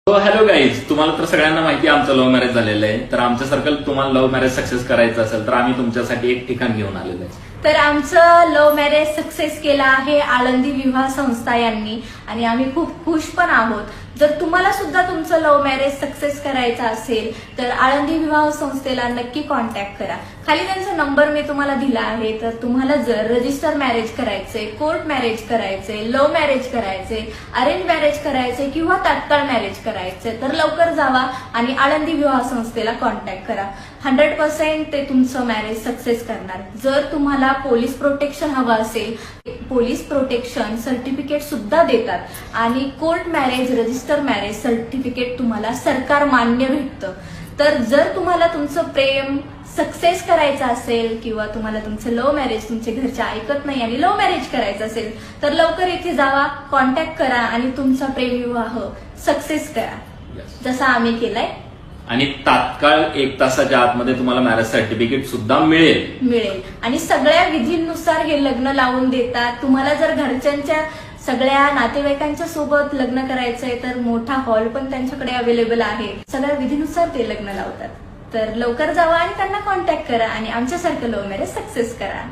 Hello guys, तुम्हाला तर सगळ्यांना माहिती आहे आमचं लव्ह मॅरेज झालेलं आहे. तर आमच्या सर्कल तुम्हाला लव्ह मॅरेज सक्सेस करायचं असेल तर आम्ही तुमच्यासाठी एक ठिकाण घेऊन आलेलो आहे. तर आमचं लव्ह मॅरेज सक्सेस केलं आहे आळंदी विवाह संस्था यांनी आणि आम्ही खूप खुश पण आहोत. जर तुम्हाला सुद्धा तुमचं लव्ह मॅरेज सक्सेस करायचं असेल तर आळंदी विवाह संस्थेला नक्की कॉन्टॅक्ट करा. खाली त्यांचा नंबर मी तुम्हाला दिला आहे. तर तुम्हाला जर रजिस्टर मॅरेज करायचंय, कोर्ट मॅरेज करायचंय, लव्ह मॅरेज करायचंय, अरेंज मॅरेज करायचंय किंवा तात्काळ मॅरेज करायचंय तर लवकर जावा आणि आळंदी विवाह संस्थेला कॉन्टॅक्ट करा. 100% ते तुमचं मॅरेज सक्सेस करणार. जर तुम्हाला पोलीस प्रोटेक्शन हवं असेल, पोलीस प्रोटेक्शन सर्टिफिकेट सुद्धा देतात आणि court marriage, register marriage certificate तुम्हाला सरकार मान्य भेटतं. तर जर तुम्हाला तुमचं प्रेम सक्सेस करायचं असेल किंवा तुम्हाला तुमचं लव्ह मॅरेज तुमचे घरचे ऐकत नाही आणि लव्ह मॅरेज करायचं असेल तर लवकर इथे जावा, कॉन्टॅक्ट करा आणि तुमचा प्रेमविवाह सक्सेस करा, जसा आम्ही केलाय. आणि तात्काळ 1 तासाच्या आतमध्ये तुम्हाला मॅरेज सर्टिफिकेट सुद्धा मिळेल. आणि सगळ्या विधींनुसार हे लग्न लावून देतात. तुम्हाला जर घरच्यांच्या सगळ्या नातेवाईकांच्या सोबत लग्न करायचंय तर मोठा हॉल पण त्यांच्याकडे अवेलेबल आहे. सगळ्या विधीनुसार ते लग्न लावतात. तर लवकर जावा आणि त्यांना कॉन्टॅक्ट करा आणि आमच्यासारखं लव्ह मॅरेज सक्सेस करा.